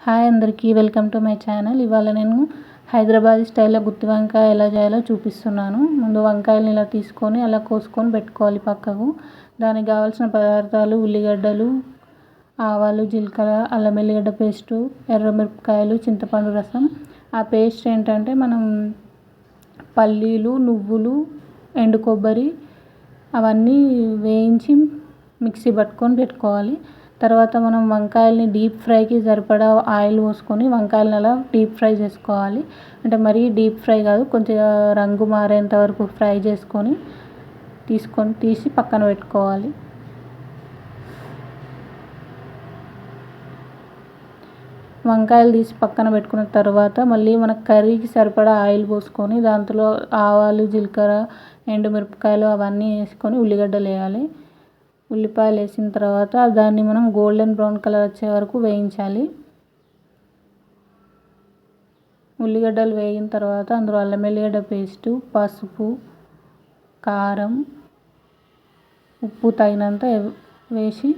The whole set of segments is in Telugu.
హాయ్ అందరికీ, వెల్కమ్ టు మై ఛానల్. ఇవాళ నేను హైదరాబాదీ స్టైల్లో గుత్తి వంకాయ ఎలా చేయాలో చూపిస్తున్నాను. ముందు వంకాయలను ఇలా తీసుకొని అలా కోసుకొని పెట్టుకోవాలి పక్కకు. దానికి కావాల్సిన పదార్థాలు: ఉల్లిగడ్డలు, ఆవాలు, జీలకర్ర, అల్లం వెల్లిగడ్డ పేస్టు, ఎర్రమిరపకాయలు, చింతపండు రసం. ఆ పేస్ట్ ఏంటంటే మనం పల్లీలు, నువ్వులు, ఎండు కొబ్బరి అవన్నీ వేయించి మిక్సీ పట్టుకొని పెట్టుకోవాలి. తర్వాత మనం వంకాయల్ని డీప్ ఫ్రైకి సరిపడా ఆయిల్ పోసుకొని వంకాయలను అలా డీప్ ఫ్రై చేసుకోవాలి. అంటే మరీ డీప్ ఫ్రై కాదు, కొంచెం రంగు మారేంత వరకు ఫ్రై చేసుకొని తీసి పక్కన పెట్టుకోవాలి. వంకాయలు తీసి పక్కన పెట్టుకున్న తర్వాత మళ్ళీ మనకు కర్రీకి సరిపడా ఆయిల్ పోసుకొని దాంట్లో ఆవాలు, జీలకర్ర, ఎండుమిరపకాయలు అవన్నీ వేసుకొని ఉల్లిగడ్డలు వేయాలి. ఉల్లిపాయలు వేసిన తర్వాత దాన్ని మనం గోల్డెన్ బ్రౌన్ కలర్ వచ్చే వరకు వేయించాలి. ఉల్లిగడ్డలు వేగిన తర్వాత అందులో అల్లం వెల్లిగడ్డ పేస్టు, పసుపు, కారం, ఉప్పు తగినంత వేసి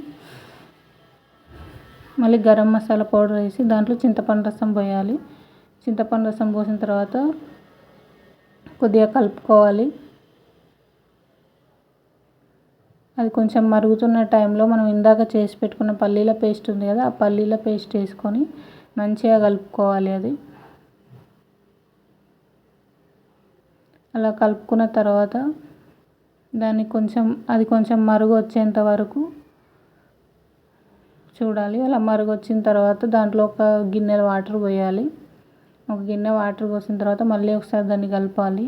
మళ్ళీ గరం మసాలా పౌడర్ వేసి దాంట్లో చింతపండు రసం పోయాలి. చింతపండు రసం పోసిన తర్వాత కొద్దిగా కలుపుకోవాలి. అది కొంచెం మరుగుతున్న టైంలో మనం ఇందాక చేసి పెట్టుకున్న పల్లీల పేస్ట్ ఉంది కదా, ఆ పల్లీల పేస్ట్ వేసుకొని మంచిగా కలుపుకోవాలి. అలా కలుపుకున్న తర్వాత అది కొంచెం మరుగు వచ్చేంత వరకు చూడాలి. అలా మరుగు వచ్చిన తర్వాత దాంట్లో ఒక గిన్నె వాటర్ పోయాలి. ఒక గిన్నె వాటర్ పోసిన తర్వాత మళ్ళీ ఒకసారి దాన్ని కలపాలి.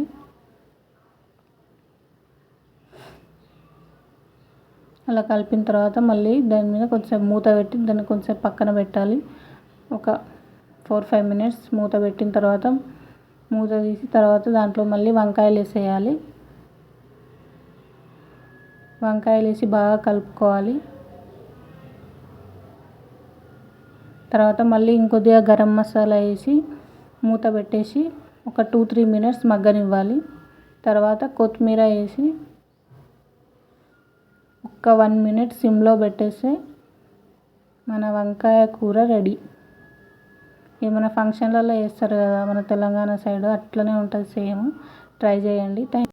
అలా కలిపిన తర్వాత మళ్ళీ దాని మీద కొంచెం మూత పెట్టి దాన్ని కొంచెం పక్కన పెట్టాలి. ఒక 4-5 minutes మూత పెట్టిన తర్వాత మూత తీసి తర్వాత దాంట్లో మళ్ళీ వంకాయలు వేసేయాలి. వంకాయలు వేసి బాగా కలుపుకోవాలి. తర్వాత మళ్ళీ ఇంకొద్దిగా గరం మసాలా వేసి మూత పెట్టేసి ఒక 2-3 minutes మగ్గనివ్వాలి. తర్వాత కొత్తిమీర వేసి ఒక 1 minute సిమ్లో పెట్టేస్తే మన వంకాయ కూర రెడీ. ఏమైనా ఫంక్షన్లలో వేస్తారు కదా మన తెలంగాణ సైడ్, అట్లనే ఉంటుంది సేమ్. ట్రై చేయండి.